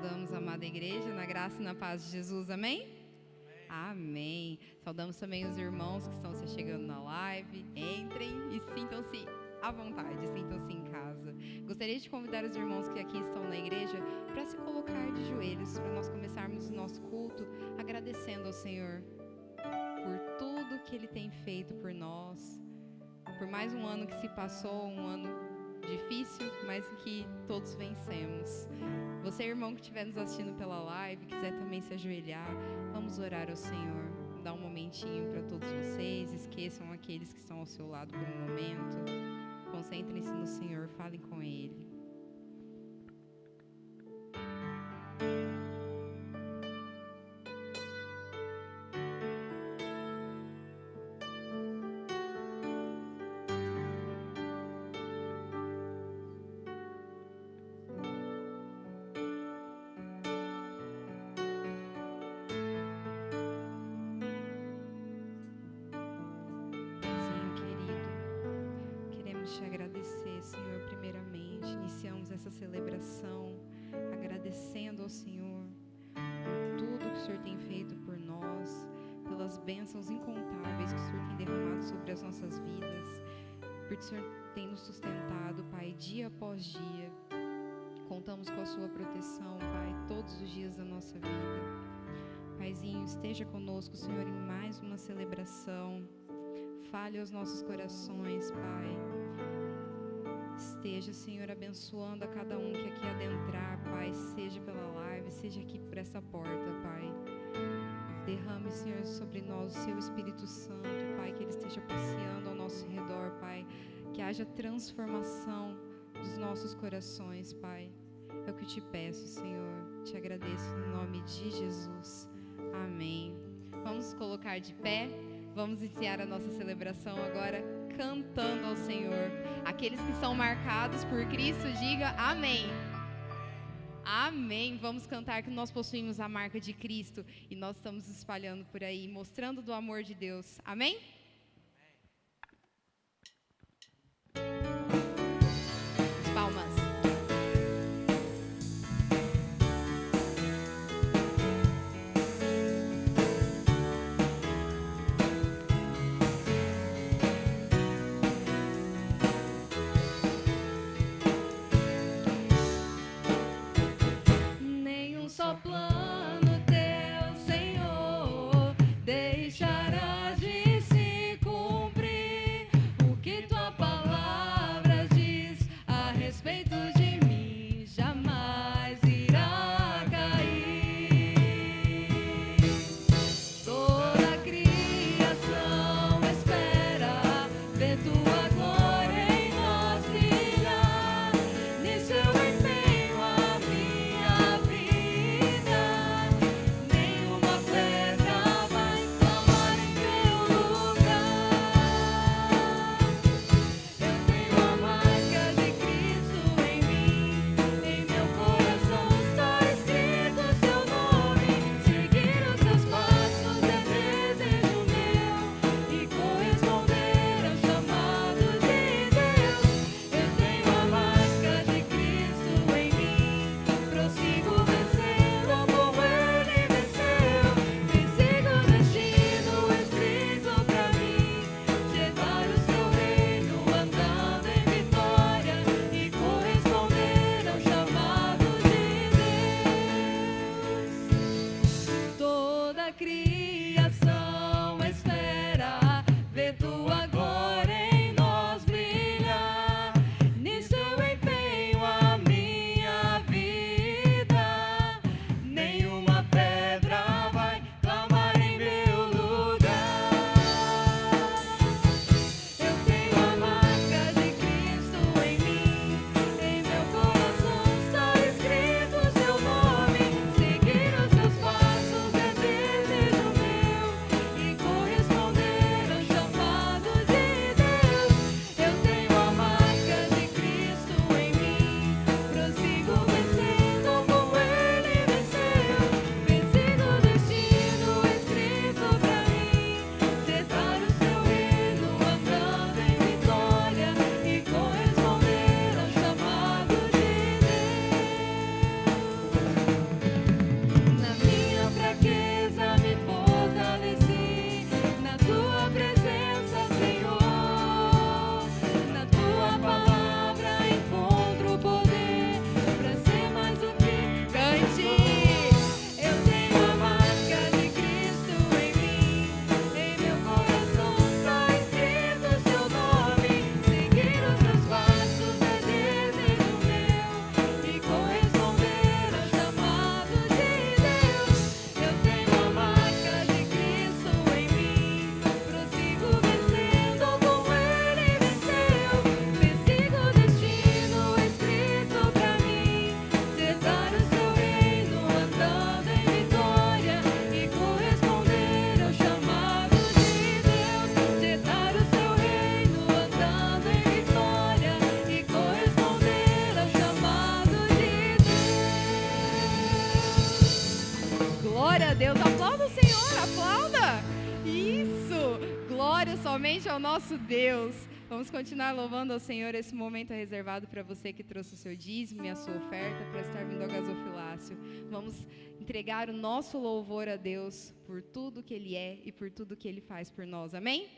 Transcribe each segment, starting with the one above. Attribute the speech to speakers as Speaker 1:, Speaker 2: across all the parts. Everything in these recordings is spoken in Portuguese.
Speaker 1: saudamos a amada igreja, na graça e na paz de Jesus, amém? Amém. Saudamos também os irmãos que estão se chegando na live. Entrem e sintam-se à vontade, sintam-se em casa. Gostaria de convidar os irmãos que aqui estão na igreja para se colocar de joelhos, para nós começarmos o nosso culto agradecendo ao Senhor por tudo que Ele tem feito por nós, por mais um ano que se passou, um ano difícil, mas que todos vencemos. Você, irmão, que estiver nos assistindo pela live, quiser também se ajoelhar, vamos orar ao Senhor. Dá um momentinho para todos vocês, esqueçam aqueles que estão ao seu lado por um momento. Concentrem-se no Senhor, falem com Ele. Te agradecer, Senhor, primeiramente. Iniciamos essa celebração agradecendo ao Senhor por tudo que o Senhor tem feito por nós, pelas bênçãos incontáveis que o Senhor tem derramado sobre as nossas vidas, porque o Senhor tem nos sustentado, Pai, dia após dia. Contamos com a sua proteção, Pai, todos os dias da nossa vida. Paizinho, esteja conosco, Senhor, em mais uma celebração. Fale aos nossos corações, Pai. Esteja, Senhor, abençoando a cada um que aqui adentrar, Pai, seja pela live, seja aqui por essa porta, Pai. Derrame, Senhor, sobre nós o Seu Espírito Santo, Pai, que Ele esteja passeando ao nosso redor, Pai. Que haja transformação dos nossos corações, Pai. É o que eu te peço, Senhor. Te agradeço em nome de Jesus. Amém. Vamos nos colocar de pé. Vamos iniciar a nossa celebração agora cantando ao Senhor. Aqueles que são marcados por Cristo, diga amém. Amém. Vamos cantar que nós possuímos a marca de Cristo e nós estamos espalhando por aí, mostrando do amor de Deus. Amém? Palmas.
Speaker 2: Só plano teu, Senhor, deixará de se cumprir o que tua palavra diz a respeito de mim, jamais irá cair. Toda a criação espera ver tua glória em nós brilhar, nisso eu empenho a minha vida. Nenhuma pedra vai clamar em meu lugar. Eu tenho a marca de Cristo em mim, em meu coração está escrito o seu nome. Seguir os seus passos é desejo meu e corresponder ao chamado de Deus. Eu tenho a marca de Cristo em mim, prossigo vencendo como Ele venceu. Persigo o destino escrito pra mim, levar o seu reino andando em vitória e corresponder ao chamado de Deus. Toda a criação espera ver tua glória em nós brilhar, nisso eu empenho a minha vida. Nenhuma pedra vai clamar em meu lugar. Eu tenho a marca de Cristo em mim, em meu coração está escrito o seu nome. Seguir os seus passos é desejo meu e corresponder ao chamado
Speaker 1: glória somente ao nosso Deus. Vamos continuar louvando ao Senhor. Esse momento é reservado para você que trouxe o seu dízimo e a sua oferta para estar vindo ao gasofilácio. Vamos entregar o nosso louvor a Deus por tudo que Ele é e por tudo que Ele faz por nós. Amém?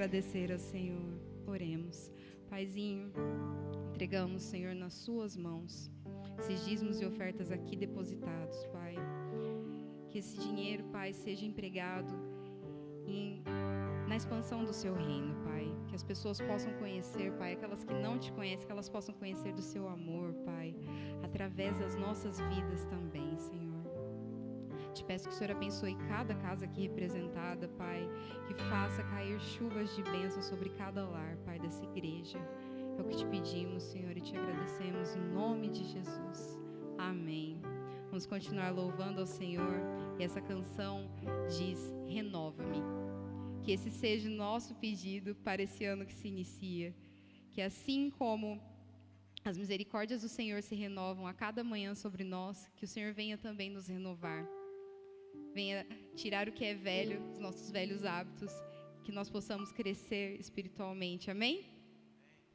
Speaker 1: Agradecer ao Senhor. Oremos. Paizinho, entregamos, Senhor, nas suas mãos esses dízimos e ofertas aqui depositados, Pai. Que esse dinheiro, Pai, seja empregado na expansão do seu reino, Pai. Que as pessoas possam conhecer, Pai, aquelas que não te conhecem, que elas possam conhecer do seu amor, Pai, através das nossas vidas também, Senhor. Te peço que o Senhor abençoe cada casa aqui representada, Pai, que faça cair chuvas de bênção sobre cada lar, Pai, dessa igreja. É o que te pedimos, Senhor, e te agradecemos em nome de Jesus. Amém. Vamos continuar louvando ao Senhor, e essa canção diz: renova-me. Que esse seja o nosso pedido para esse ano que se inicia. Que assim como as misericórdias do Senhor se renovam a cada manhã sobre nós, que o Senhor venha também nos renovar. Venha tirar o que é velho, os nossos velhos hábitos, que nós possamos crescer espiritualmente. Amém?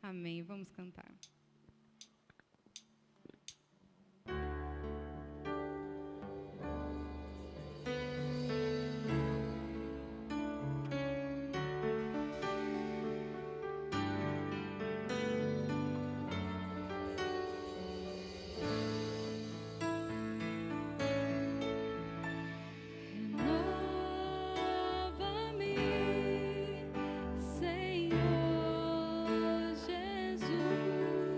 Speaker 1: Amém. Vamos cantar.
Speaker 2: Senhor Jesus.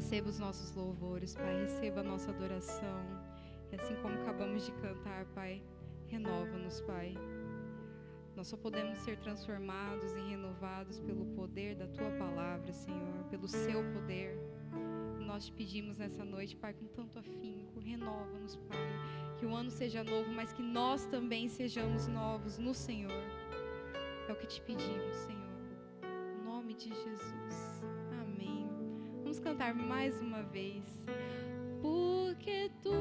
Speaker 1: Receba os nossos louvores, Pai, receba a nossa adoração. E assim como acabamos de cantar, Pai, renova-nos, Pai. Nós só podemos ser transformados e renovados pelo poder da Tua palavra, Senhor, pelo Seu poder. Nós te pedimos nessa noite, Pai, com tanto afinco, renova-nos, Pai. Que o ano seja novo, mas que nós também sejamos novos no Senhor. É o que te pedimos, Senhor. Em nome de Jesus. Amém. Vamos cantar mais uma vez. Porque tudo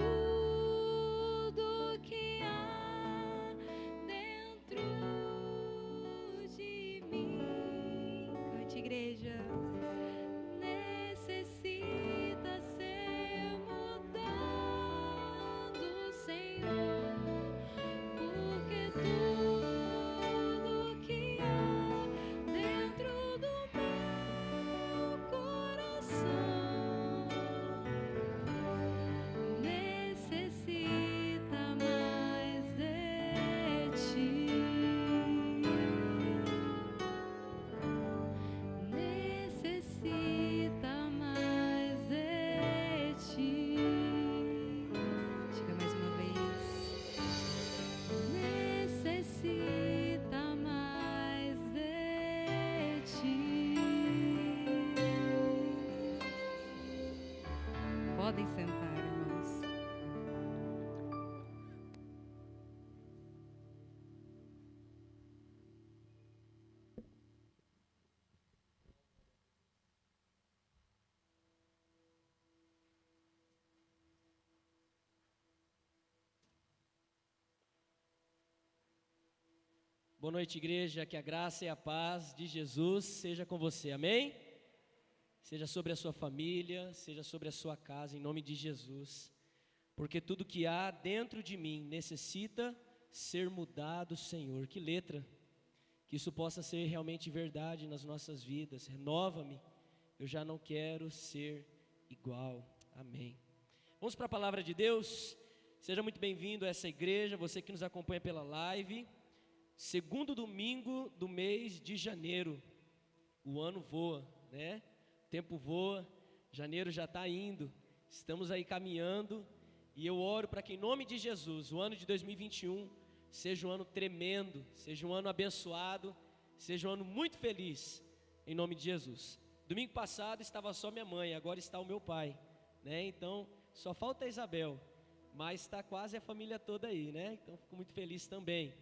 Speaker 1: que há dentro de mim, cante, igreja, necessita ser mudado, Senhor. Porque tudo que há dentro do meu coração necessita mais de ti. Necessita mais de ti. Diga mais uma vez. Necessita mais de ti. Podem sentar, irmãos.
Speaker 3: Boa noite, igreja, que a graça e a paz de Jesus seja com você, amém? Seja sobre a sua família, seja sobre a sua casa, em nome de Jesus. Porque tudo que há dentro de mim necessita ser mudado, Senhor. Que letra, que isso possa ser realmente verdade nas nossas vidas. Renova-me, eu já não quero ser igual, amém. Vamos para a palavra de Deus. Seja muito bem-vindo a essa igreja, você que nos acompanha pela live. Segundo domingo do mês de janeiro. O ano voa, né? O tempo voa, janeiro já está indo. Estamos aí caminhando. E eu oro para que em nome de Jesus, o ano de 2021 seja um ano tremendo, seja um ano abençoado, seja um ano muito feliz, em nome de Jesus. Domingo passado estava só minha mãe, agora está o meu pai, né? Então, só falta a Isabel, mas está quase a família toda aí, né? Então, fico muito feliz também.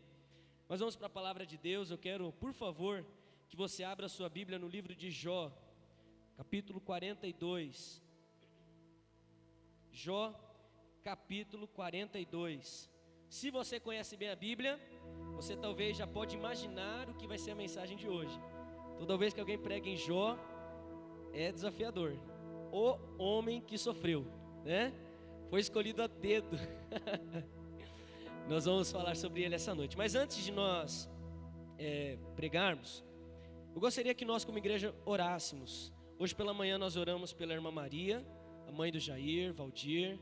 Speaker 3: Mas vamos para a palavra de Deus. Eu quero, por favor, que você abra a sua Bíblia no livro de Jó, capítulo 42. Jó, capítulo 42. Se você conhece bem a Bíblia, você talvez já pode imaginar o que vai ser a mensagem de hoje. Toda vez que alguém prega em Jó, é desafiador. O homem que sofreu, né? Foi escolhido a dedo. Nós vamos falar sobre ele essa noite. Mas antes de nós pregarmos, eu gostaria que nós como igreja orássemos. Hoje pela manhã nós oramos pela irmã Maria, a mãe do Jair, Valdir,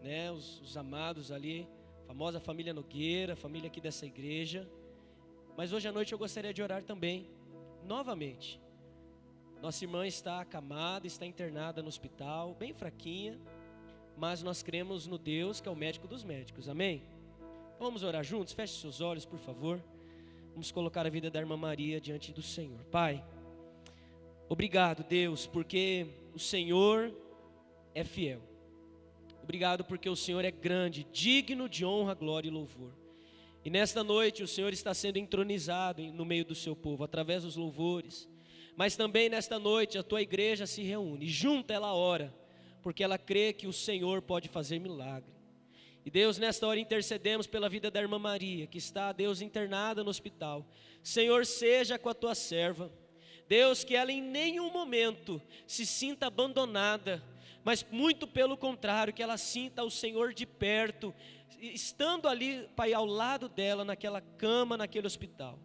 Speaker 3: né, os amados ali, famosa família Nogueira, família aqui dessa igreja. Mas hoje à noite eu gostaria de orar também, novamente. Nossa irmã está acamada, está internada no hospital, bem fraquinha, mas nós cremos no Deus que é o médico dos médicos, amém? Vamos orar juntos? Feche seus olhos, por favor. Vamos colocar a vida da irmã Maria diante do Senhor. Pai, obrigado, Deus, porque o Senhor é fiel. Obrigado porque o Senhor é grande, digno de honra, glória e louvor. E nesta noite o Senhor está sendo entronizado no meio do seu povo, através dos louvores. Mas também nesta noite a tua igreja se reúne, junta ela ora, porque ela crê que o Senhor pode fazer milagre. E Deus, nesta hora intercedemos pela vida da irmã Maria, que está, Deus, internada no hospital. Senhor, seja com a tua serva. Deus, que ela em nenhum momento se sinta abandonada, mas muito pelo contrário, que ela sinta o Senhor de perto, estando ali, Pai, ao lado dela, naquela cama, naquele hospital.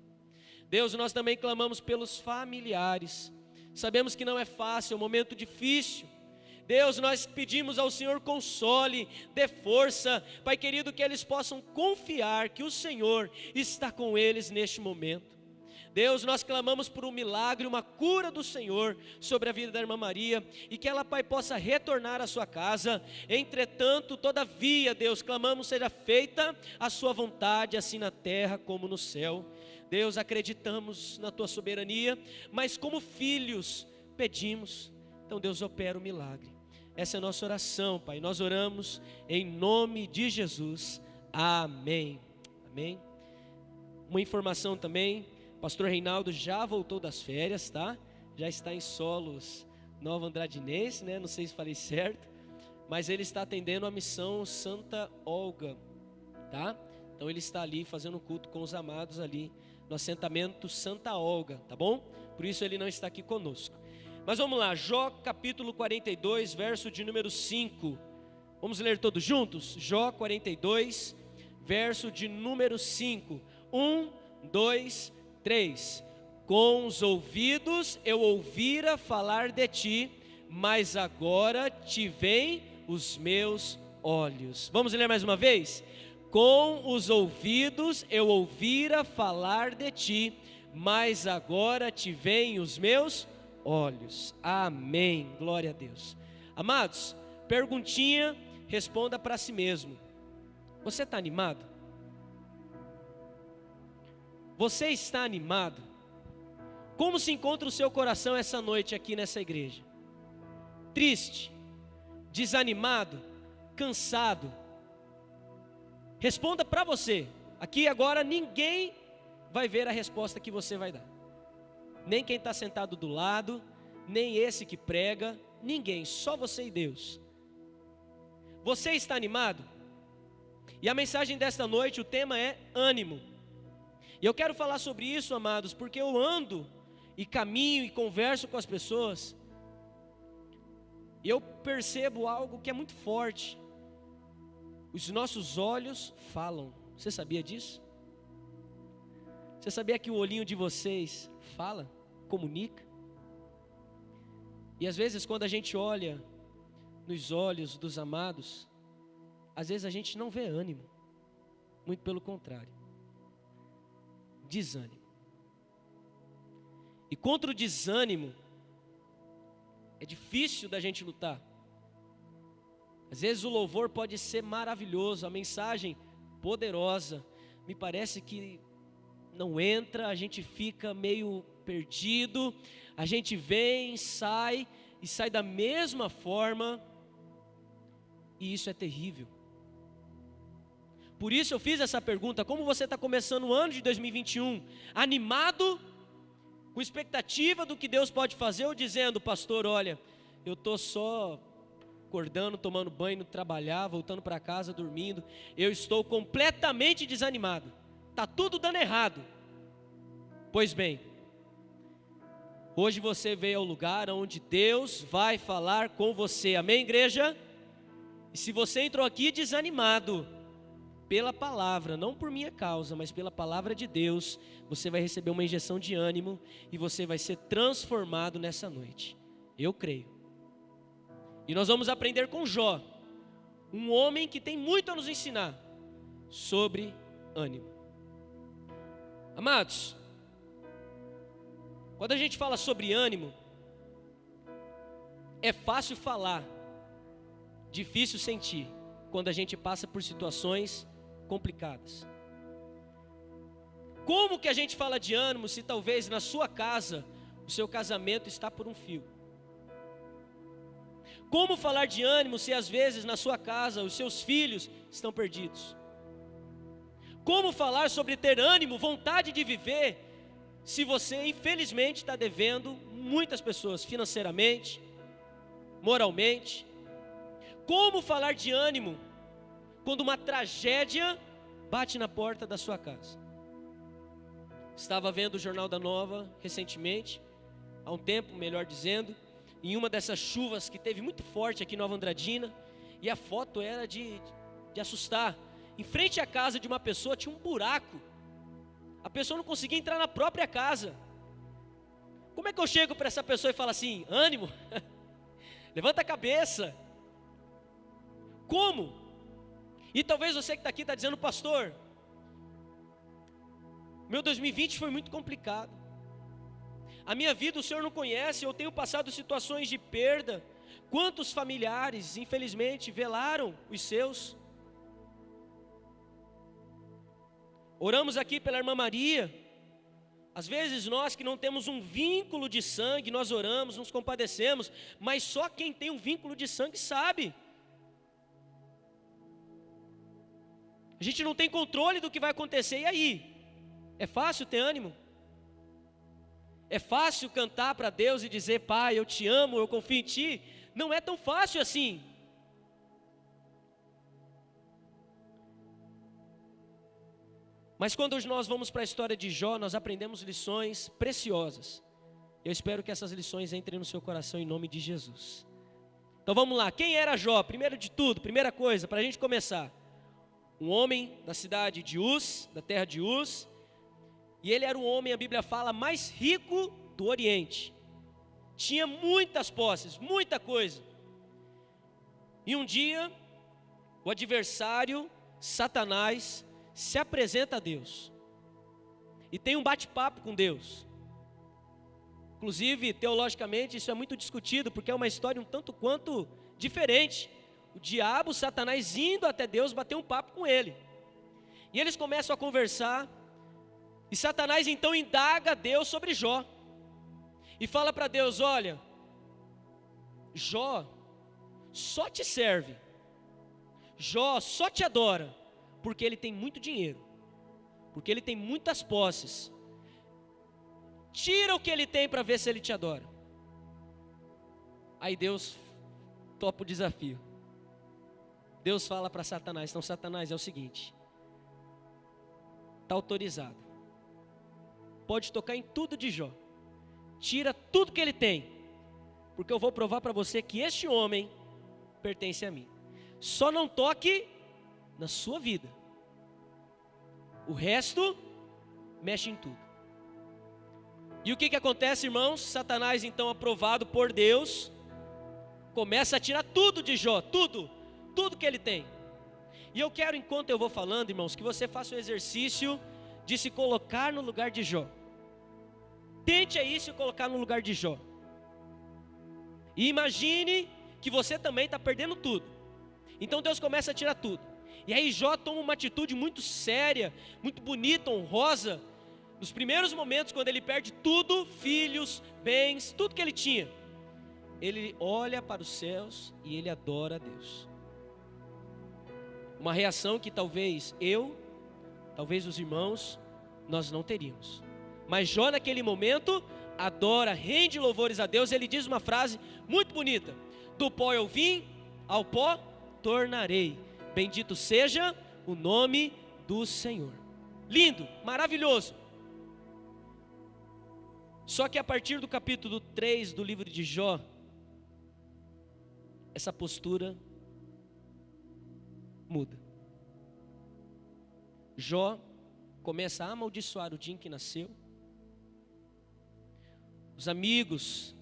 Speaker 3: Deus, nós também clamamos pelos familiares. Sabemos que não é fácil, é um momento difícil. Deus, nós pedimos ao Senhor console, dê força, Pai querido, que eles possam confiar que o Senhor está com eles neste momento. Deus, nós clamamos por um milagre, uma cura do Senhor sobre a vida da irmã Maria, e que ela, Pai, possa retornar à sua casa. Entretanto, todavia, Deus, clamamos seja feita a sua vontade, assim na terra como no céu. Deus, acreditamos na tua soberania, mas como filhos pedimos, então Deus, opera o milagre. Essa é a nossa oração, Pai, nós oramos em nome de Jesus, amém. Amém. Uma informação também, pastor Reinaldo já voltou das férias, tá? Já está em solos Nova Andradinense, né? Não sei se falei certo, mas ele está atendendo a missão Santa Olga, tá? Então ele está ali fazendo culto com os amados ali no assentamento Santa Olga, tá bom? Por isso ele não está aqui conosco. Mas vamos lá, Jó capítulo 42, verso de número 5. Vamos ler todos juntos? Jó 42, verso de número 5. 1, 2, 3. Com os ouvidos eu ouvira falar de ti, mas agora te veem os meus olhos. Vamos ler mais uma vez? Com os ouvidos eu ouvira falar de ti, mas agora te veem os meus olhos. Amém. Glória a Deus. Amados, perguntinha, responda para si mesmo. Você está animado? Você está animado? Como se encontra o seu coração essa noite aqui nessa igreja? Triste? Desanimado? Cansado? Responda para você. Aqui agora ninguém vai ver a resposta que você vai dar. Nem quem está sentado do lado, nem esse que prega, ninguém, só você e Deus. Você está animado? E a mensagem desta noite, o tema é ânimo. E eu quero falar sobre isso, amados, porque eu ando e caminho e converso com as pessoas, e eu percebo algo que é muito forte. Os nossos olhos falam. Você sabia disso? Você sabia que o olhinho de vocês fala, comunica? E às vezes quando a gente olha nos olhos dos amados, às vezes a gente não vê ânimo, muito pelo contrário, desânimo. E contra o desânimo é difícil da gente lutar. Às vezes o louvor pode ser maravilhoso, a mensagem poderosa, me parece que não entra, a gente fica meio perdido, a gente vem, sai e sai da mesma forma, e isso é terrível. Por isso eu fiz essa pergunta: como você está começando o ano de 2021? Animado, com expectativa do que Deus pode fazer, ou dizendo: pastor, olha, eu estou só acordando, tomando banho, indo trabalhar, voltando para casa, dormindo, eu estou completamente desanimado, está tudo dando errado. Pois bem, hoje você veio ao lugar onde Deus vai falar com você, amém, igreja? E se você entrou aqui desanimado, pela palavra, não por minha causa, mas pela palavra de Deus, você vai receber uma injeção de ânimo, e você vai ser transformado nessa noite, eu creio. E nós vamos aprender com Jó, um homem que tem muito a nos ensinar sobre ânimo. Amados, quando a gente fala sobre ânimo, é fácil falar, difícil sentir, quando a gente passa por situações complicadas. Como que a gente fala de ânimo se talvez na sua casa o seu casamento está por um fio? Como falar de ânimo se às vezes na sua casa os seus filhos estão perdidos? Como falar sobre ter ânimo, vontade de viver, se você infelizmente está devendo muitas pessoas financeiramente, moralmente? Como falar de ânimo quando uma tragédia bate na porta da sua casa? Estava vendo o Jornal da Nova recentemente, há um tempo, melhor dizendo, em uma dessas chuvas que teve muito forte aqui em Nova Andradina, e a foto era de assustar. Em frente à casa de uma pessoa tinha um buraco, a pessoa não conseguia entrar na própria casa. Como é que eu chego para essa pessoa e falo assim: ânimo, levanta a cabeça? Como? E talvez você que está aqui está dizendo: pastor, meu 2020 foi muito complicado, A minha vida o Senhor não conhece, eu tenho passado situações de perda. Quantos familiares, infelizmente, velaram os seus? Oramos aqui pela irmã Maria. Às vezes nós que não temos um vínculo de sangue, nós oramos, nos compadecemos, mas só quem tem um vínculo de sangue sabe. A gente não tem controle do que vai acontecer, e aí? É fácil ter ânimo? É fácil cantar para Deus e dizer, Pai, eu te amo, eu confio em Ti? Não é tão fácil assim. Mas quando nós vamos para a história de Jó, nós aprendemos lições preciosas. Eu espero que essas lições entrem no seu coração em nome de Jesus. Então vamos lá, quem era Jó? Primeiro de tudo, primeira coisa, para a gente começar. Um homem da cidade de Uz, da terra de Uz. E ele era o homem, a Bíblia fala, mais rico do Oriente. Tinha muitas posses, muita coisa. E um dia, o adversário, Satanás, se apresenta a Deus. E tem um bate-papo com Deus. Inclusive, teologicamente, isso é muito discutido, porque é uma história um tanto quanto diferente. O diabo, Satanás, indo até Deus, bater um papo com ele. E eles começam a conversar. E Satanás então indaga Deus sobre Jó. E fala para Deus, olha, Jó só te serve. Jó só te adora, porque ele tem muito dinheiro. Porque ele tem muitas posses. Tira o que ele tem para ver se ele te adora. Aí Deus topa o desafio. Deus fala para Satanás, então Satanás, é o seguinte. Está autorizado. Pode tocar em tudo de Jó. Tira tudo que ele tem. Porque eu vou provar para você que este homem pertence a mim. Só não toque na sua vida. O resto, mexe em tudo. E o que acontece, irmãos? Satanás, então, aprovado por Deus, começa a tirar tudo de Jó. Tudo que ele tem. E eu quero, enquanto eu vou falando, irmãos, que você faça o exercício de se colocar no lugar de Jó. Tente aí se colocar no lugar de Jó. E imagine que você também está perdendo tudo. Então Deus começa a tirar tudo. E aí Jó toma uma atitude muito séria, muito bonita, honrosa. Nos primeiros momentos, quando ele perde tudo, filhos, bens, tudo que ele tinha, ele olha para os céus e ele adora a Deus. Uma reação que talvez talvez os irmãos, nós não teríamos. Mas Jó naquele momento adora, rende louvores a Deus. Ele diz uma frase muito bonita: do pó eu vim, ao pó tornarei. Bendito seja o nome do Senhor. Lindo, maravilhoso. Só que a partir do capítulo 3 do livro de Jó, essa postura muda. Jó começa a amaldiçoar o dia em que nasceu. Os amigos,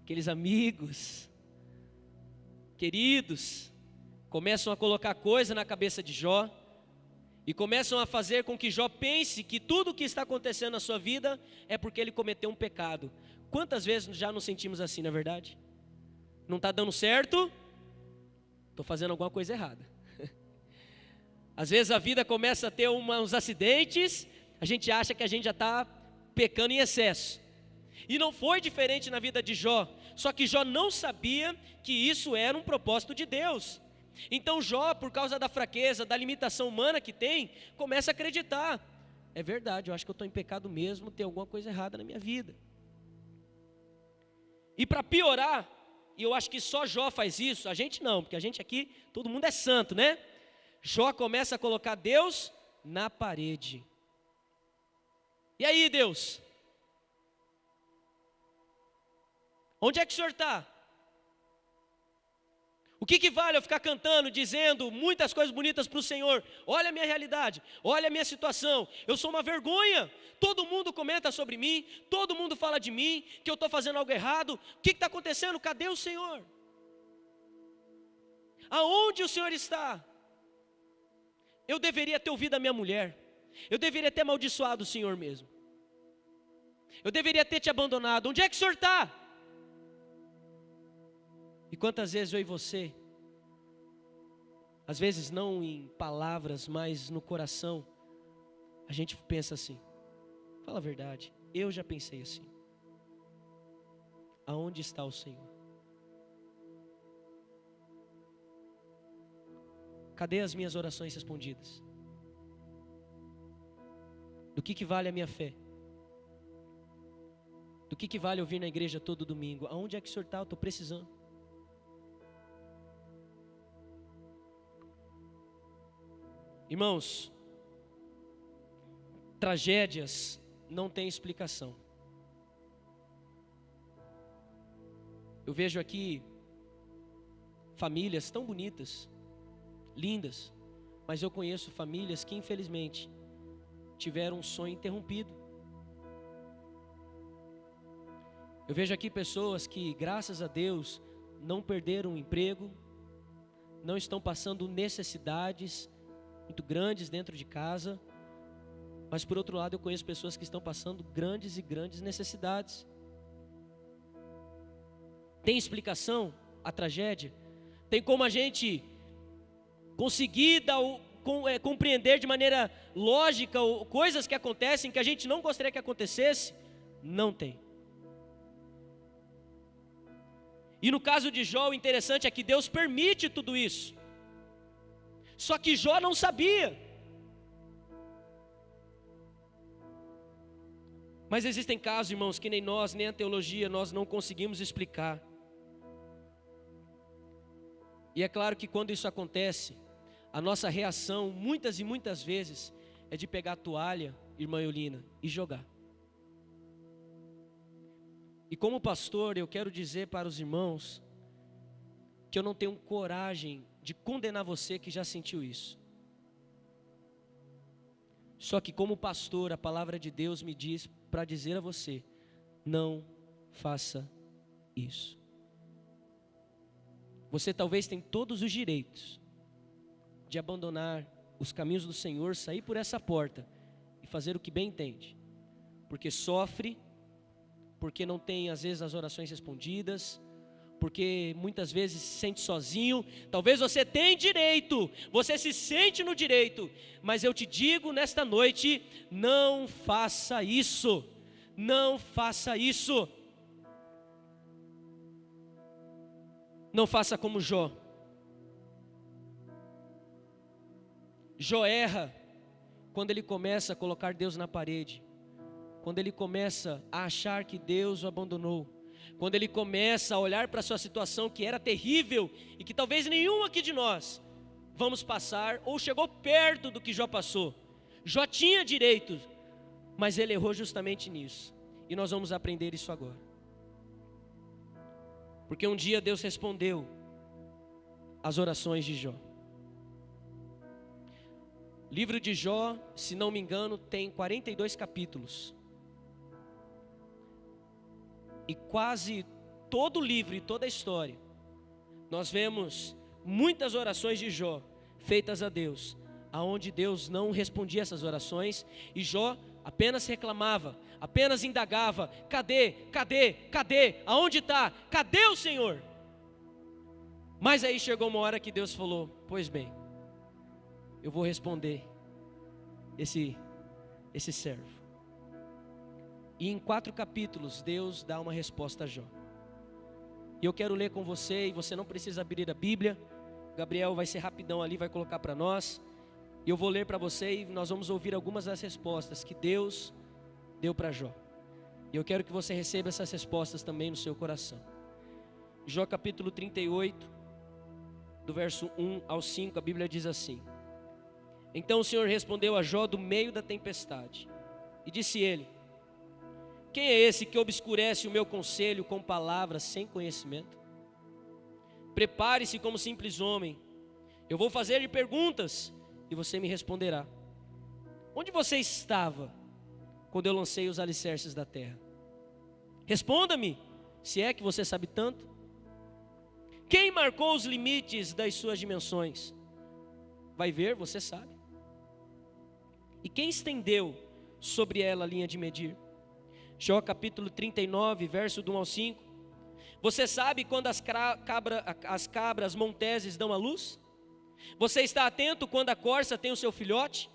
Speaker 3: aqueles amigos queridos, começam a colocar coisa na cabeça de Jó e começam a fazer com que Jó pense que tudo o que está acontecendo na sua vida é porque ele cometeu um pecado. Quantas vezes já nos sentimos assim, não é verdade? Não está dando certo, estou fazendo alguma coisa errada. Às vezes a vida começa a ter uns acidentes, a gente acha que a gente já está pecando em excesso. E não foi diferente na vida de Jó, só que Jó não sabia que isso era um propósito de Deus. Então Jó, por causa da fraqueza, da limitação humana que tem, começa a acreditar: é verdade, eu acho que eu estou em pecado mesmo, tem alguma coisa errada na minha vida. E para piorar, e eu acho que só Jó faz isso, a gente não, porque a gente aqui, todo mundo é santo, né? Jó começa a colocar Deus na parede. E aí, Deus? Onde é que o Senhor está? O que vale eu ficar cantando, dizendo muitas coisas bonitas para o Senhor? Olha a minha realidade, olha a minha situação, eu sou uma vergonha. Todo mundo comenta sobre mim, todo mundo fala de mim, que eu estou fazendo algo errado. O que está acontecendo? Cadê o Senhor? Aonde o Senhor está? Eu deveria ter ouvido a minha mulher, eu deveria ter amaldiçoado o Senhor mesmo. Eu deveria ter te abandonado. Onde é que o senhor está? E quantas vezes eu e você, às vezes não em palavras, mas no coração, a gente pensa assim. Fala a verdade, eu já pensei assim. Aonde está o Senhor? Cadê as minhas orações respondidas? Do que vale a minha fé? Do que vale eu vir na igreja todo domingo? Aonde é que o senhor está? Eu estou precisando. Irmãos, tragédias não têm explicação. Eu vejo aqui famílias tão bonitas, lindas, mas eu conheço famílias que infelizmente tiveram um sonho interrompido. Eu vejo aqui pessoas que, graças a Deus, não perderam o emprego, não estão passando necessidades muito grandes dentro de casa, mas por outro lado eu conheço pessoas que estão passando grandes e grandes necessidades. Tem explicação a tragédia? Tem como a gente conseguir compreender de maneira lógica coisas que acontecem que a gente não gostaria que acontecesse? Não tem. E no caso de Jó, o interessante é que Deus permite tudo isso. Só que Jó não sabia. Mas existem casos, irmãos, que nem nós, nem a teologia, nós não conseguimos explicar. E é claro que quando isso acontece, a nossa reação, muitas e muitas vezes, é de pegar a toalha, irmã Eulina, e jogar. E como pastor, eu quero dizer para os irmãos que eu não tenho coragem de condenar você que já sentiu isso. Só que como pastor, a palavra de Deus me diz para dizer a você, não faça isso. Você talvez tenha todos os direitos de abandonar os caminhos do Senhor, sair por essa porta e fazer o que bem entende. Porque sofre, porque não tem às vezes as orações respondidas, porque muitas vezes se sente sozinho. Talvez você tenha direito, você se sente no direito, mas eu te digo nesta noite, não faça isso, não faça isso. Não faça como Jó. Jó erra quando ele começa a colocar Deus na parede, quando ele começa a achar que Deus o abandonou, quando ele começa a olhar para a sua situação que era terrível e que talvez nenhum aqui de nós vamos passar ou chegou perto do que Jó passou. Jó tinha direito, mas ele errou justamente nisso, e nós vamos aprender isso agora. Porque um dia Deus respondeu às orações de Jó. O livro de Jó, se não me engano, tem 42 capítulos. E quase todo o livro e toda a história, nós vemos muitas orações de Jó feitas a Deus, aonde Deus não respondia essas orações, e Jó apenas reclamava, apenas indagava, cadê, aonde está, cadê o Senhor? Mas aí chegou uma hora que Deus falou, pois bem, eu vou responder esse servo. E em 4 capítulos Deus dá uma resposta a Jó. E eu quero ler com você, e você não precisa abrir a Bíblia, Gabriel vai ser rapidão ali, vai colocar para nós. E eu vou ler para você e nós vamos ouvir algumas das respostas que Deus deu para Jó. E eu quero que você receba essas respostas também no seu coração. Jó capítulo 38, do verso 1 ao 5, a Bíblia diz assim: Então o Senhor respondeu a Jó do meio da tempestade, e disse ele: Quem é esse que obscurece o meu conselho com palavras sem conhecimento? Prepare-se como simples homem, eu vou fazer-lhe perguntas, e você me responderá. Onde você estava quando eu lancei os alicerces da terra? Responda-me, se é que você sabe tanto. Quem marcou os limites das suas dimensões? Vai ver, você sabe. E quem estendeu sobre ela a linha de medir? Jó capítulo 39, verso do 1 ao 5. Você sabe quando as cabras monteses dão à luz? Você está atento quando a corça tem o seu filhote?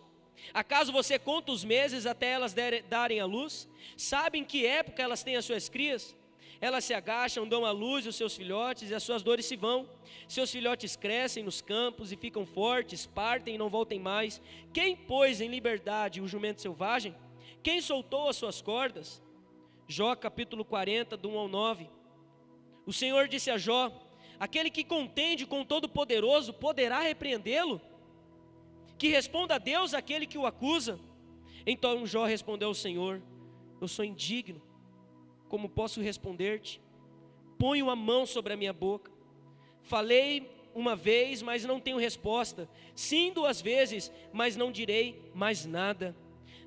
Speaker 3: Acaso você conta os meses até elas darem à luz? Sabe em que época elas têm as suas crias? Elas se agacham, dão à luz os seus filhotes e as suas dores se vão. Seus filhotes crescem nos campos e ficam fortes, partem e não voltem mais. Quem pôs em liberdade o jumento selvagem? Quem soltou as suas cordas? Jó capítulo 40, do 1 ao 9. O Senhor disse a Jó: aquele que contende com o Todo-Poderoso poderá repreendê-lo? Que responda a Deus aquele que o acusa. Então Jó respondeu ao Senhor: eu sou indigno, como posso responder-te? Ponho a mão sobre a minha boca. Falei uma vez, mas não tenho resposta. Sim, 2 vezes, mas não direi mais nada.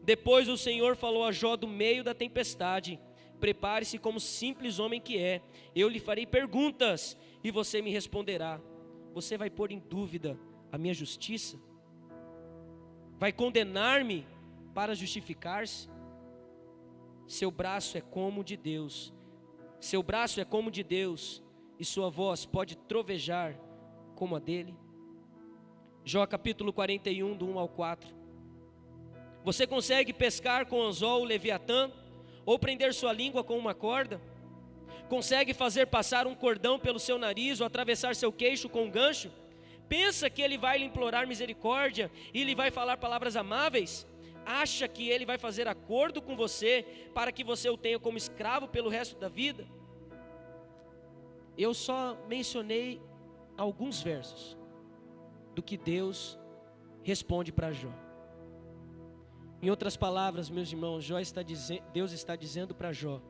Speaker 3: Depois o Senhor falou a Jó do meio da tempestade: prepare-se como simples homem que é. Eu lhe farei perguntas e você me responderá. Você vai pôr em dúvida a minha justiça? Vai condenar-me para justificar-se? Seu braço é como o de Deus. Seu braço é como o de Deus, e sua voz pode trovejar como a dele. Jó capítulo 41, do 1 ao 4. Você consegue pescar com anzol o Leviatã? Ou prender sua língua com uma corda? Consegue fazer passar um cordão pelo seu nariz ou atravessar seu queixo com um gancho? Pensa que ele vai lhe implorar misericórdia e lhe vai falar palavras amáveis? Acha que ele vai fazer acordo com você para que você o tenha como escravo pelo resto da vida? Eu só mencionei alguns versos do que Deus responde para Jó. Em outras palavras, meus irmãos, Deus está dizendo para Jó: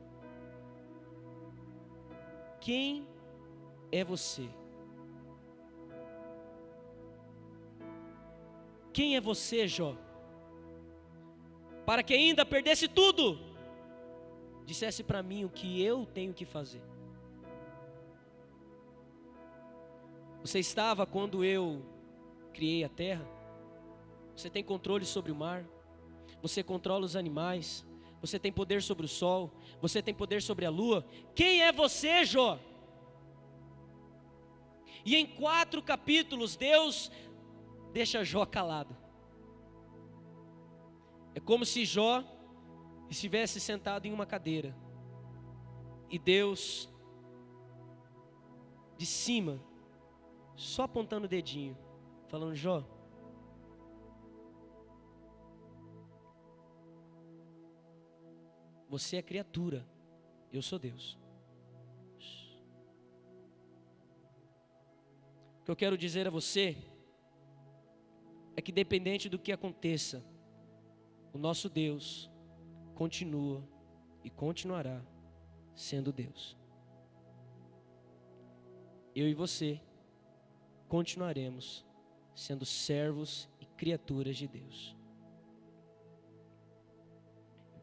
Speaker 3: quem é você? Quem é você, Jó? Para que ainda perdesse tudo, dissesse para mim o que eu tenho que fazer. Você estava quando eu criei a terra? Você tem controle sobre o mar? Você controla os animais? Você tem poder sobre o sol? Você tem poder sobre a lua? Quem é você, Jó? E em 4 capítulos Deus deixa Jó calado. É como se Jó estivesse sentado em uma cadeira e Deus de cima, só apontando o dedinho, falando: Jó, você é criatura, eu sou Deus. O que eu quero dizer a você é que, independente do que aconteça, o nosso Deus continua e continuará sendo Deus. Eu e você continuaremos sendo servos e criaturas de Deus.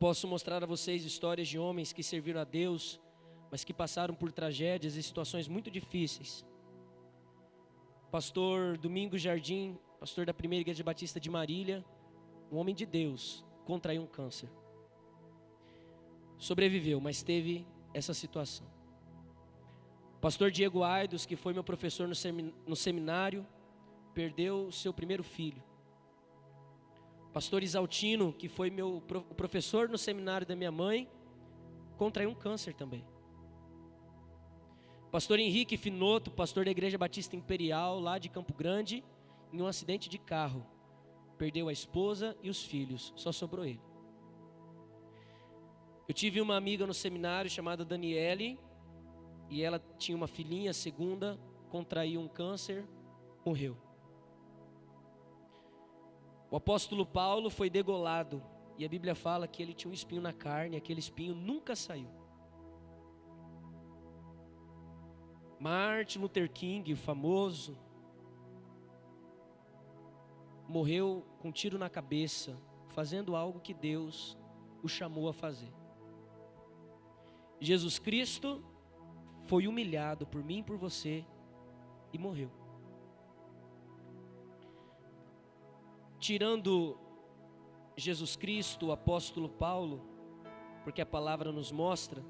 Speaker 3: Posso mostrar a vocês histórias de homens que serviram a Deus, mas que passaram por tragédias e situações muito difíceis. Pastor Domingos Jardim, pastor da Primeira Igreja Batista de Marília, um homem de Deus, contraiu um câncer. Sobreviveu, mas teve essa situação. Pastor Diego Aidos, que foi meu professor no seminário, perdeu o seu primeiro filho. Pastor Isaltino, que foi o professor no seminário da minha mãe, contraiu um câncer também. Pastor Henrique Finoto, pastor da Igreja Batista Imperial, lá de Campo Grande, em um acidente de carro, perdeu a esposa e os filhos, só sobrou ele. Eu tive uma amiga no seminário chamada Daniele, e ela tinha uma filhinha, a segunda, contraiu um câncer, morreu. O apóstolo Paulo foi degolado, e a Bíblia fala que ele tinha um espinho na carne, e aquele espinho nunca saiu. Martin Luther King, o famoso, morreu com um tiro na cabeça, fazendo algo que Deus o chamou a fazer. Jesus Cristo foi humilhado por mim e por você e morreu. Tirando Jesus Cristo, o apóstolo Paulo, porque a palavra nos mostra.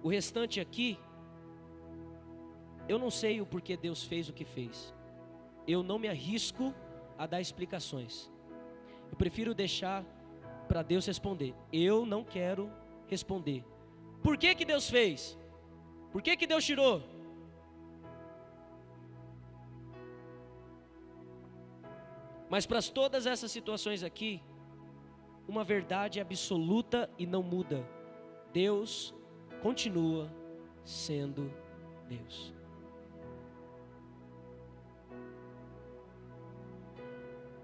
Speaker 3: O restante aqui, eu não sei o porquê Deus fez o que fez. Eu não me arrisco a dar explicações. Eu prefiro deixar para Deus responder. Eu não quero responder. Por que que Deus fez? Por que que Deus tirou? Mas para todas essas situações aqui, uma verdade absoluta e não muda. Deus continua sendo Deus.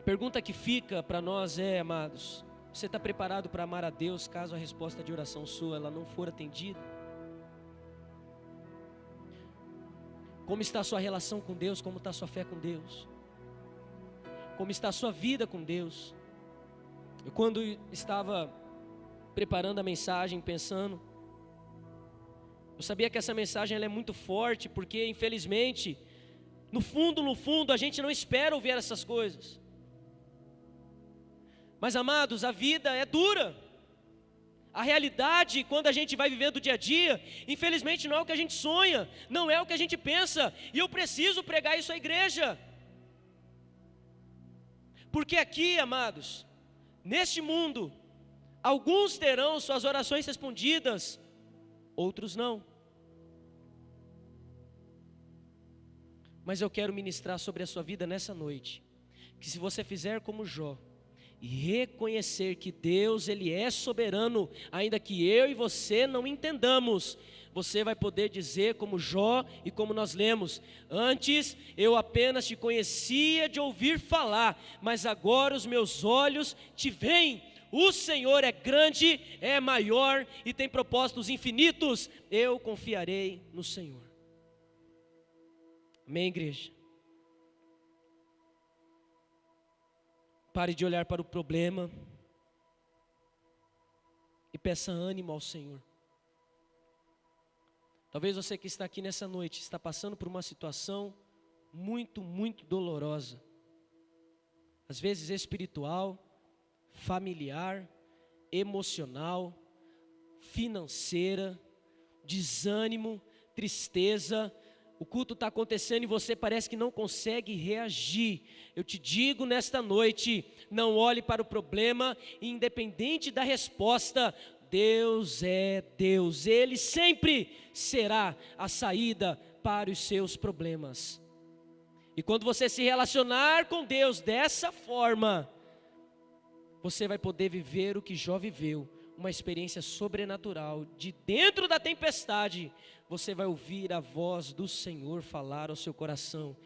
Speaker 3: Pergunta que fica para nós é, amados, você está preparado para amar a Deus caso a resposta de oração sua ela não for atendida? Como está a sua relação com Deus? Como está a sua fé com Deus? Como está a sua vida com Deus? Eu, quando estava preparando a mensagem, pensando, eu sabia que essa mensagem ela é muito forte, porque infelizmente, no fundo, a gente não espera ouvir essas coisas. Mas amados, a vida é dura. A realidade, quando a gente vai vivendo o dia a dia, infelizmente não é o que a gente sonha, não é o que a gente pensa. E eu preciso pregar isso à igreja. Porque aqui, amados, neste mundo, alguns terão suas orações respondidas, outros não. Mas eu quero ministrar sobre a sua vida nessa noite, que se você fizer como Jó, e reconhecer que Deus ele é soberano, ainda que eu e você não entendamos, você vai poder dizer como Jó e como nós lemos: antes eu apenas te conhecia de ouvir falar, mas agora os meus olhos te veem. O Senhor é grande, é maior e tem propósitos infinitos. Eu confiarei no Senhor. Amém, igreja? Pare de olhar para o problema e peça ânimo ao Senhor. Talvez você que está aqui nessa noite está passando por uma situação muito, muito dolorosa. Às vezes espiritual, familiar, emocional, financeira, desânimo, tristeza. O culto está acontecendo e você parece que não consegue reagir. Eu te digo nesta noite, não olhe para o problema, independente da resposta, Deus é Deus. Ele sempre será a saída para os seus problemas. E quando você se relacionar com Deus dessa forma, você vai poder viver o que Jó viveu, uma experiência sobrenatural. De dentro da tempestade, você vai ouvir a voz do Senhor falar ao seu coração,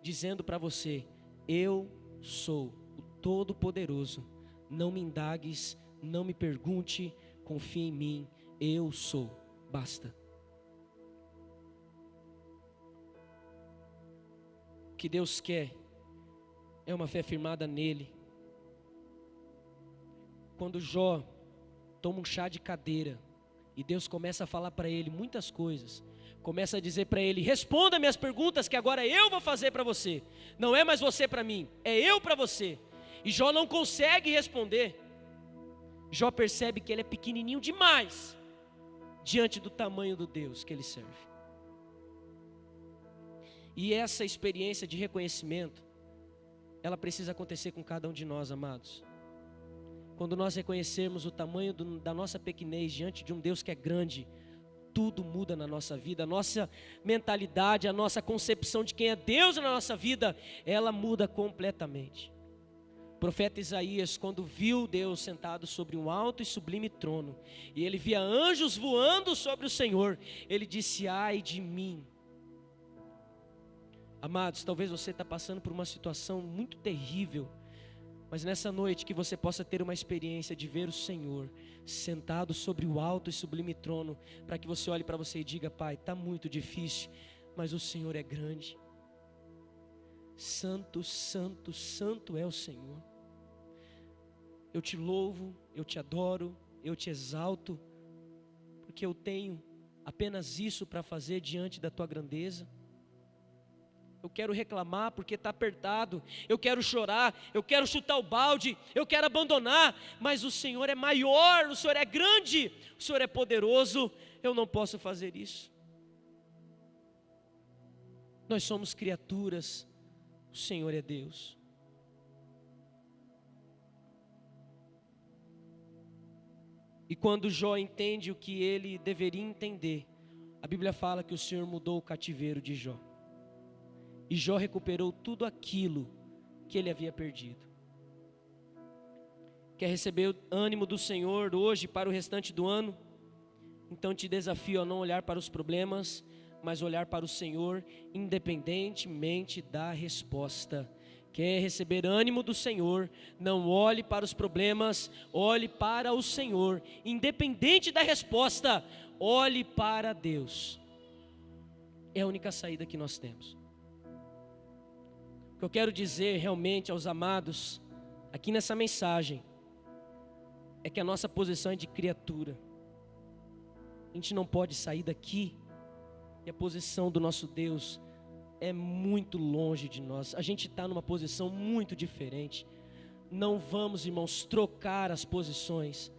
Speaker 3: dizendo para você: eu sou o Todo-Poderoso, não me indagues, não me pergunte, confie em mim, eu sou, basta. O que Deus quer é uma fé firmada nele. Quando Jó toma um chá de cadeira e Deus começa a falar para ele muitas coisas, começa a dizer para ele: responda minhas perguntas que agora eu vou fazer para você, não é mais você para mim, é eu para você. E Jó não consegue responder. Jó percebe que ele é pequenininho demais diante do tamanho do Deus que ele serve. E essa experiência de reconhecimento, ela precisa acontecer com cada um de nós, amados. Quando nós reconhecermos o tamanho da nossa pequenez diante de um Deus que é grande, tudo muda na nossa vida. A nossa mentalidade, a nossa concepção de quem é Deus na nossa vida, ela muda completamente. O profeta Isaías, quando viu Deus sentado sobre um alto e sublime trono, e ele via anjos voando sobre o Senhor, ele disse: ai de mim. Amados, talvez você está passando por uma situação muito terrível, mas nessa noite que você possa ter uma experiência de ver o Senhor sentado sobre o alto e sublime trono, para que você olhe para você e diga: Pai, está muito difícil, mas o Senhor é grande. Santo, santo, santo é o Senhor. Eu te louvo, eu te adoro, eu te exalto, porque eu tenho apenas isso para fazer diante da tua grandeza. eu quero reclamar porque está apertado, eu quero chorar, eu quero chutar o balde, eu quero abandonar, mas o Senhor é maior, o Senhor é grande, o Senhor é poderoso, eu não posso fazer isso. Nós somos criaturas, o Senhor é Deus. E quando Jó entende o que ele deveria entender, a Bíblia fala que o Senhor mudou o cativeiro de Jó. E Jó recuperou tudo aquilo que ele havia perdido. Quer receber o ânimo do Senhor hoje para o restante do ano? Então te desafio a não olhar para os problemas, mas olhar para o Senhor, independentemente da resposta. Quer receber ânimo do Senhor? Não olhe para os problemas, olhe para o Senhor, independente da resposta, olhe para Deus. É a única saída que nós temos. O que eu quero dizer realmente aos amados, aqui nessa mensagem, é que a nossa posição é de criatura. A gente não pode sair daqui, e a posição do nosso Deus é muito longe de nós. A gente está numa posição muito diferente. Não vamos, irmãos, trocar as posições.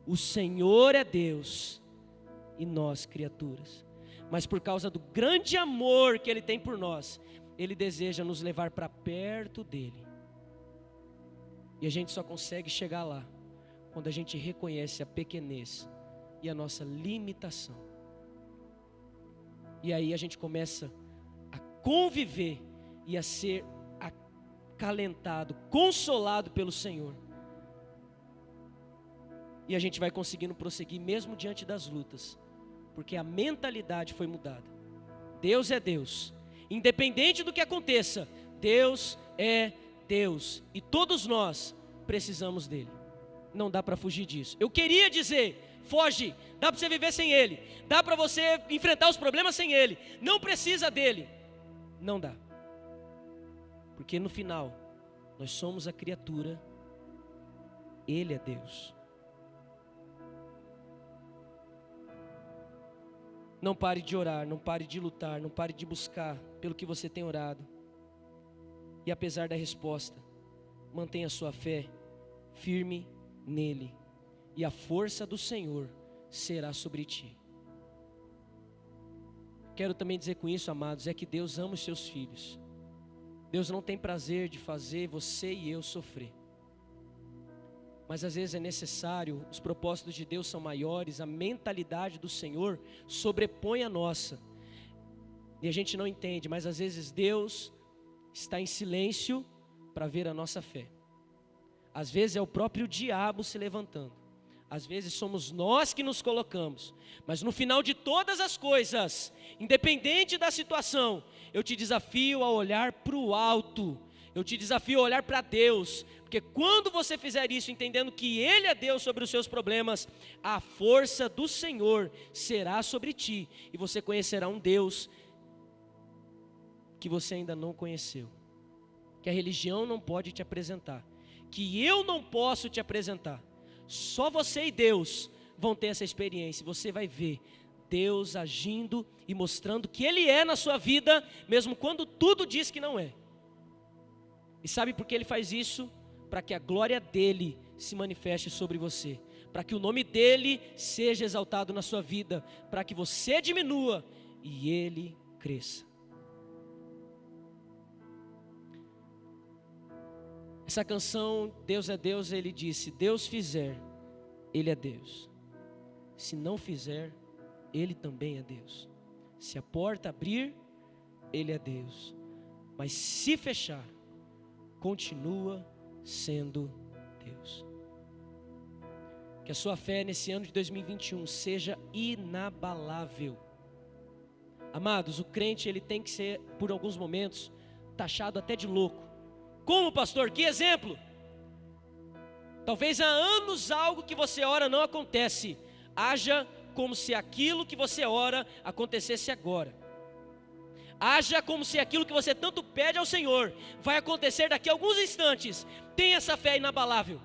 Speaker 3: O Senhor é Deus e nós criaturas. Mas por causa do grande amor que Ele tem por nós, Ele deseja nos levar para perto dEle. E a gente só consegue chegar lá quando a gente reconhece a pequenez e a nossa limitação. E aí a gente começa a conviver e a ser acalentado, consolado pelo Senhor. E a gente vai conseguindo prosseguir mesmo diante das lutas, porque a mentalidade foi mudada. Deus é Deus, independente do que aconteça, Deus é Deus, e todos nós precisamos dEle. Não dá para fugir disso. Eu queria dizer, foge, dá para você viver sem Ele, dá para você enfrentar os problemas sem Ele, não precisa dEle. Não dá, porque no final, nós somos a criatura, Ele é Deus. Não pare de orar, não pare de lutar, não pare de buscar pelo que você tem orado. E apesar da resposta, mantenha a sua fé firme nele, e a força do Senhor será sobre ti. Quero também dizer com isso, amados, é que Deus ama os seus filhos. Deus não tem prazer de fazer você e eu sofrer. Mas às vezes é necessário, os propósitos de Deus são maiores, a mentalidade do Senhor sobrepõe a nossa. E a gente não entende, mas às vezes Deus está em silêncio para ver a nossa fé. Às vezes é o próprio diabo se levantando. Às vezes somos nós que nos colocamos. Mas no final de todas as coisas, independente da situação, eu te desafio a olhar para o alto. Eu te desafio a olhar para Deus. Porque quando você fizer isso, entendendo que Ele é Deus sobre os seus problemas, a força do Senhor será sobre ti. E você conhecerá um Deus que você ainda não conheceu. Que a religião não pode te apresentar. Que eu não posso te apresentar. Só você e Deus vão ter essa experiência. Você vai ver Deus agindo e mostrando que Ele é na sua vida, mesmo quando tudo diz que não é. E sabe por que Ele faz isso? Para que a glória dEle se manifeste sobre você. Para que o nome dEle seja exaltado na sua vida. Para que você diminua e Ele cresça. Essa canção, Deus é Deus, Ele diz, se Deus fizer, Ele é Deus. Se não fizer, Ele também é Deus. Se a porta abrir, Ele é Deus. Mas se fechar, continua sendo Deus. Que a sua fé nesse ano de 2021 seja inabalável. Amados, o crente ele tem que ser, por alguns momentos, taxado até de louco. Como, pastor? Que exemplo? Talvez há anos algo que você ora não acontece. Haja como se aquilo que você ora acontecesse agora. Haja como se aquilo que você tanto pede ao Senhor vai acontecer daqui a alguns instantes. Tenha essa fé inabalável.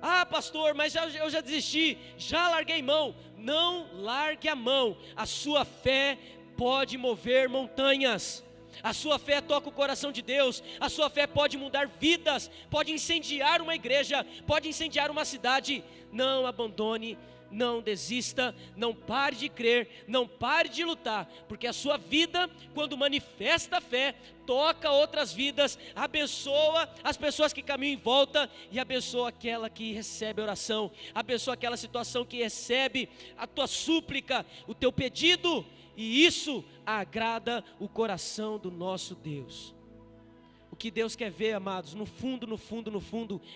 Speaker 3: Ah, pastor, mas eu já desisti, já larguei mão. Não largue a mão. A sua fé pode mover montanhas. A sua fé toca o coração de Deus, a sua fé pode mudar vidas, pode incendiar uma igreja, pode incendiar uma cidade. Não abandone, não desista, não pare de crer, não pare de lutar, porque a sua vida, quando manifesta a fé, toca outras vidas, abençoa as pessoas que caminham em volta e abençoa aquela que recebe a oração, abençoa aquela situação que recebe a tua súplica, o teu pedido, e isso agrada o coração do nosso Deus. O que Deus quer ver, amados, no fundo,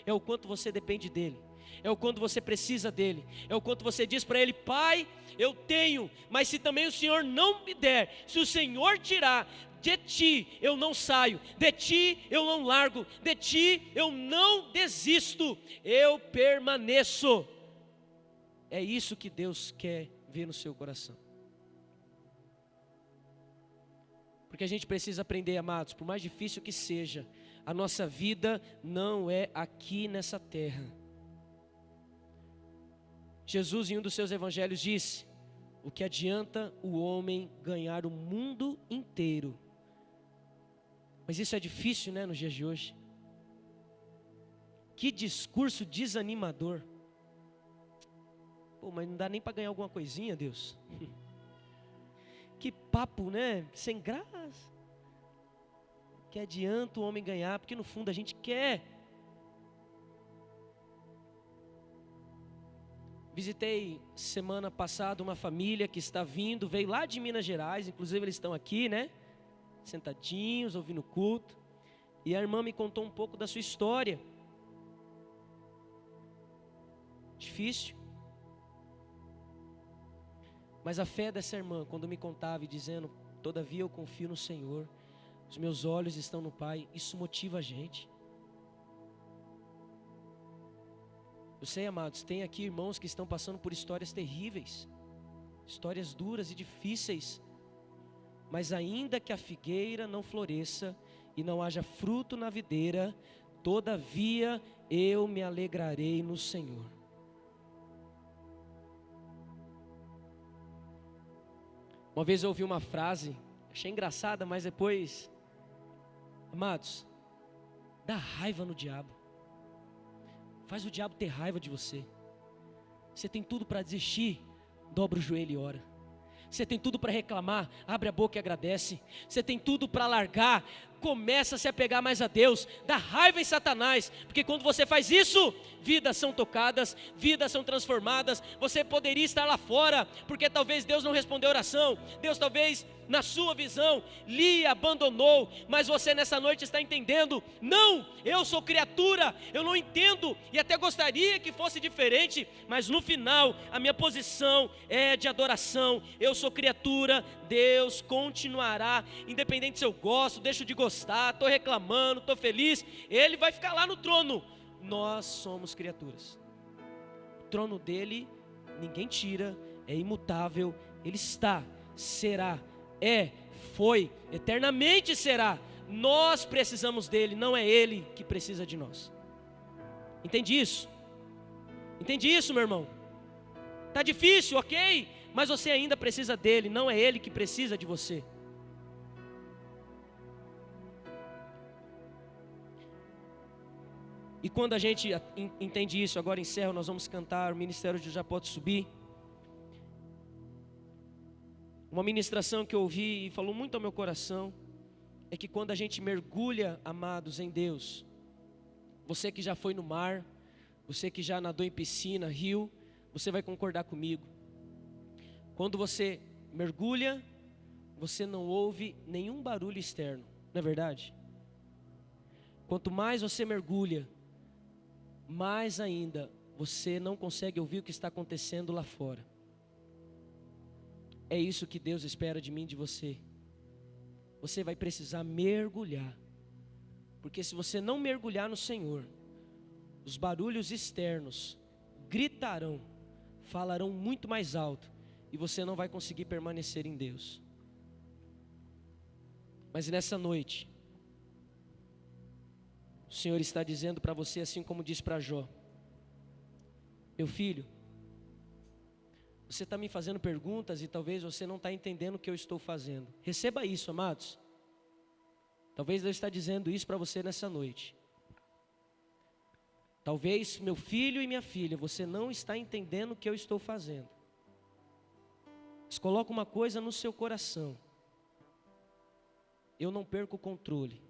Speaker 3: é o quanto você depende dEle, é o quanto você precisa dEle, é o quanto você diz para Ele: Pai, eu tenho, mas se também o Senhor não me der, se o Senhor tirar, de Ti eu não saio, de Ti eu não largo, de Ti eu não desisto, eu permaneço. É isso que Deus quer ver no seu coração. Porque a gente precisa aprender, amados, por mais difícil que seja, a nossa vida não é aqui nessa terra. Jesus, em um dos seus evangelhos, disse: o que adianta o homem ganhar o mundo inteiro? Mas isso é difícil, né, nos dias de hoje. Que discurso desanimador. Pô, mas não dá nem para ganhar alguma coisinha, Deus. Que papo, né? Sem graça. Que adianta o homem ganhar? Porque no fundo a gente quer. Visitei semana passada uma família que está vindo, veio lá de Minas Gerais, inclusive eles estão aqui, né? Sentadinhos, ouvindo o culto. E a irmã me contou um pouco da sua história. Difícil. Mas a fé dessa irmã, quando me contava e dizendo: todavia eu confio no Senhor, os meus olhos estão no Pai, isso motiva a gente. Eu sei, amados, tem aqui irmãos que estão passando por histórias terríveis, histórias duras e difíceis, mas ainda que a figueira não floresça e não haja fruto na videira, todavia eu me alegrarei no Senhor. Uma vez eu ouvi uma frase, achei engraçada, mas depois, amados, dá raiva no diabo. Faz o diabo ter raiva de você. Você tem tudo para desistir, dobra o joelho e ora. Você tem tudo para reclamar, abre a boca e agradece. Você tem tudo para largar, começa a se apegar mais a Deus. Dá raiva em Satanás, porque quando você faz isso, vidas são tocadas, vidas são transformadas. Você poderia estar lá fora, porque talvez Deus não respondeu a oração, Deus talvez na sua visão lhe abandonou, mas você nessa noite está entendendo: não, eu sou criatura, eu não entendo e até gostaria que fosse diferente, mas no final a minha posição é de adoração. Eu sou criatura, Deus continuará, independente se eu gosto, deixo de gostar, estou reclamando, estou feliz, Ele vai ficar lá no trono. Nós somos criaturas, o trono dele ninguém tira, é imutável, Ele está, será, foi, eternamente será. Nós precisamos dele, não é ele que precisa de nós. Entende isso? Entende isso, meu irmão? Tá difícil, ok, mas você ainda precisa dele, não é ele que precisa de você. E quando a gente entende isso, agora encerro, nós vamos cantar, o ministério já pode subir. Uma ministração que eu ouvi e falou muito ao meu coração, é que quando a gente mergulha, amados, em Deus, você que já foi no mar, você que já nadou em piscina, rio, você vai concordar comigo. Quando você mergulha, você não ouve nenhum barulho externo, não é verdade? Quanto mais você mergulha, mais ainda você não consegue ouvir o que está acontecendo lá fora. É isso que Deus espera de mim e de você. Você vai precisar mergulhar, porque se você não mergulhar no Senhor, os barulhos externos gritarão, falarão muito mais alto, e você não vai conseguir permanecer em Deus. Mas nessa noite, o Senhor está dizendo para você, assim como disse para Jó: meu filho, Você está me fazendo perguntas e talvez você não está entendendo o que eu estou fazendo. Receba isso, amados. Talvez Deus está dizendo isso para você nessa noite. Talvez, meu filho e minha filha, você não está entendendo o que eu estou fazendo. Mas coloca uma coisa no seu coração. Eu não perco o controle.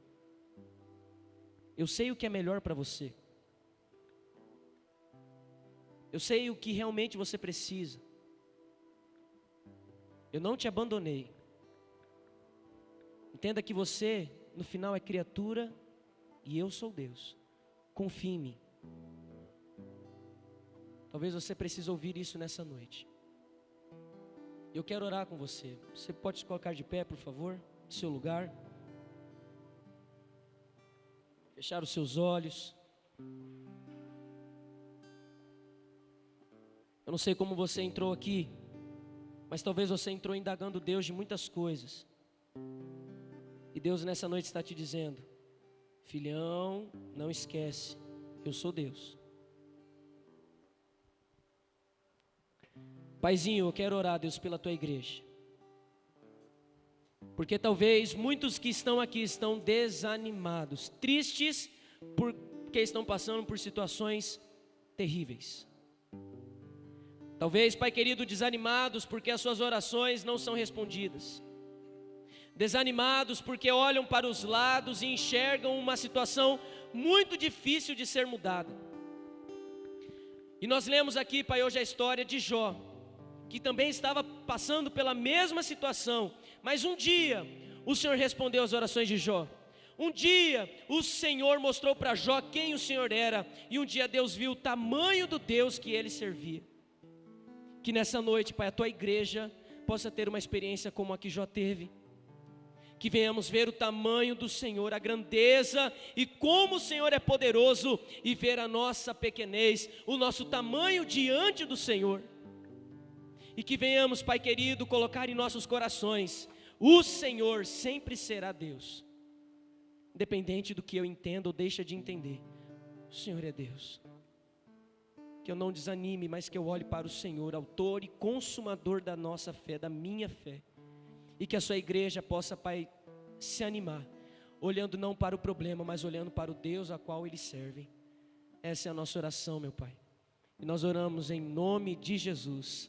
Speaker 3: Eu sei o que é melhor para você. Eu sei o que realmente você precisa. Eu não te abandonei. Entenda que você, no final, é criatura e eu sou Deus. Confie em mim. Talvez você precise ouvir isso nessa noite. Eu quero orar com você. Você pode se colocar de pé, por favor, no seu lugar. Fechar os seus olhos. Eu não sei como você entrou aqui, mas talvez você entrou indagando Deus de muitas coisas. E Deus nessa noite está te dizendo: filhão, não esquece, eu sou Deus. Paizinho, eu quero orar, Deus, pela tua igreja. Porque talvez muitos que estão aqui estão desanimados, tristes, porque estão passando por situações terríveis. Talvez, Pai querido, desanimados porque as suas orações não são respondidas. Desanimados porque olham para os lados e enxergam uma situação muito difícil de ser mudada. E nós lemos aqui, Pai, hoje a história de Jó, que também estava passando pela mesma situação, mas um dia o Senhor respondeu às orações de Jó. Um dia o Senhor mostrou para Jó quem o Senhor era, e um dia Deus viu o tamanho do Deus que ele servia. Que nessa noite, Pai, a tua igreja possa ter uma experiência como a que Jó teve. Que venhamos ver o tamanho do Senhor, a grandeza e como o Senhor é poderoso, e ver a nossa pequenez, o nosso tamanho diante do Senhor. E que venhamos, Pai querido, colocar em nossos corações: o Senhor sempre será Deus. Independente do que eu entenda ou deixe de entender, o Senhor é Deus. Que eu não desanime, mas que eu olhe para o Senhor, autor e consumador da nossa fé, da minha fé. E que a sua igreja possa, Pai, se animar, olhando não para o problema, mas olhando para o Deus a qual eles servem. Essa é a nossa oração, meu Pai. E nós oramos em nome de Jesus.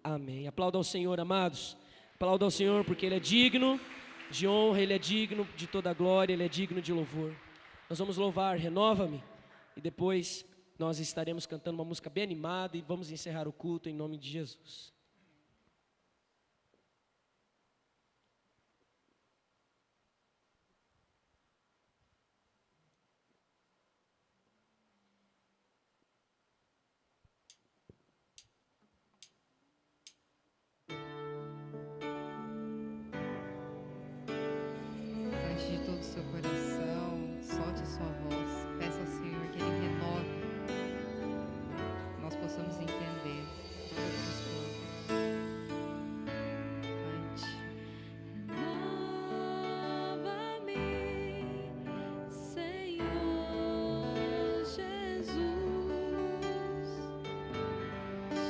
Speaker 3: Amém. Aplauda ao Senhor, amados. Aplauda ao Senhor, porque Ele é digno de honra, Ele é digno de toda glória, Ele é digno de louvor. Nós vamos louvar, renova-me. E depois nós estaremos cantando uma música bem animada e vamos encerrar o culto em nome de Jesus.
Speaker 1: Antes de todo o seu coração, solte a sua voz. Peça ao Senhor que Ele renove. Nós possamos entender todos os planos. Cante.
Speaker 2: Renova-me, Senhor Jesus.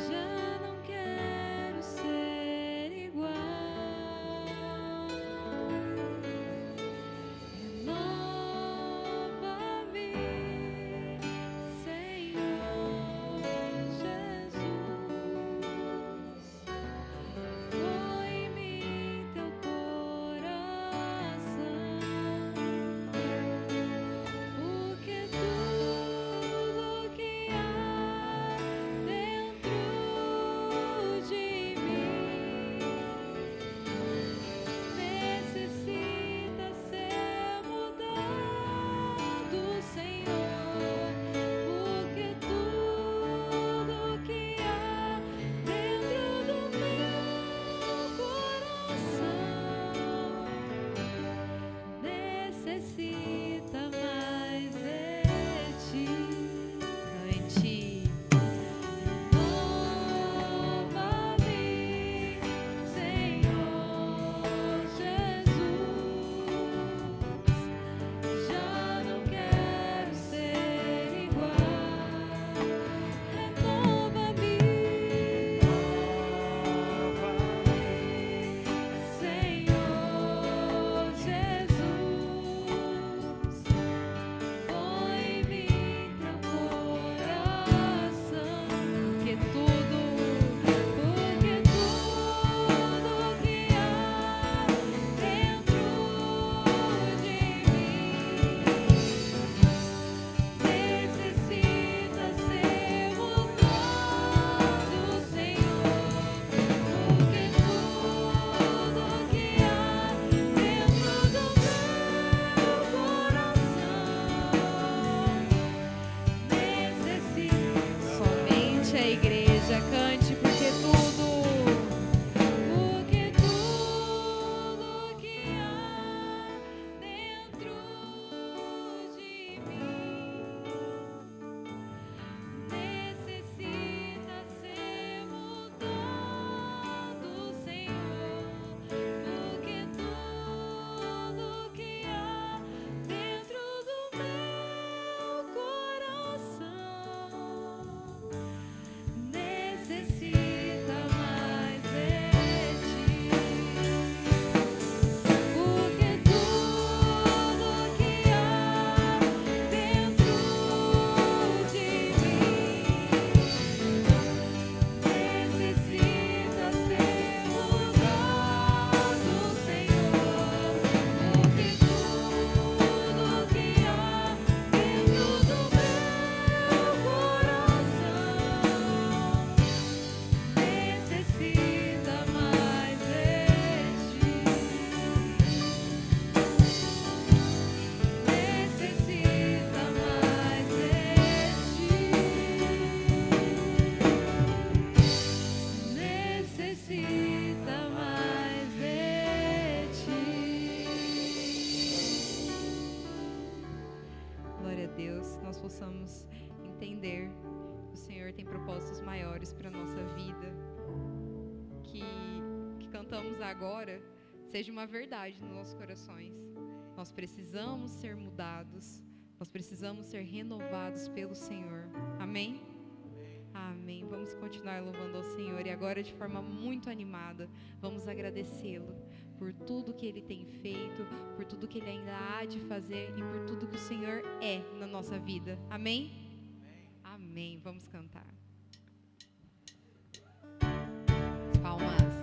Speaker 2: Já não quero ser igual. Renova-me,
Speaker 1: cantamos agora seja uma verdade nos nossos corações. Nós precisamos ser mudados, nós precisamos ser renovados pelo Senhor. Amém? Amém. Vamos continuar louvando ao Senhor e agora de forma muito animada, vamos agradecê-lo por tudo que Ele tem feito, por tudo que Ele ainda há de fazer e por tudo que o Senhor é na nossa vida. Amém? Amém. Vamos cantar. Palmas.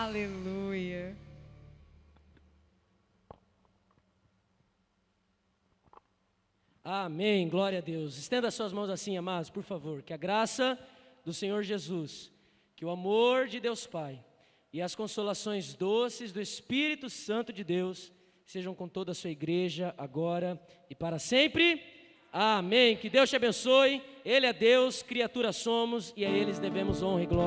Speaker 1: Aleluia.
Speaker 3: Amém, glória a Deus. Estenda suas mãos assim, amados, por favor. Que a graça do Senhor Jesus, que o amor de Deus Pai e as consolações doces do Espírito Santo de Deus sejam com toda a sua igreja, agora e para sempre. Amém. Que Deus te abençoe. Ele é Deus, criatura somos, e a eles devemos honra e glória.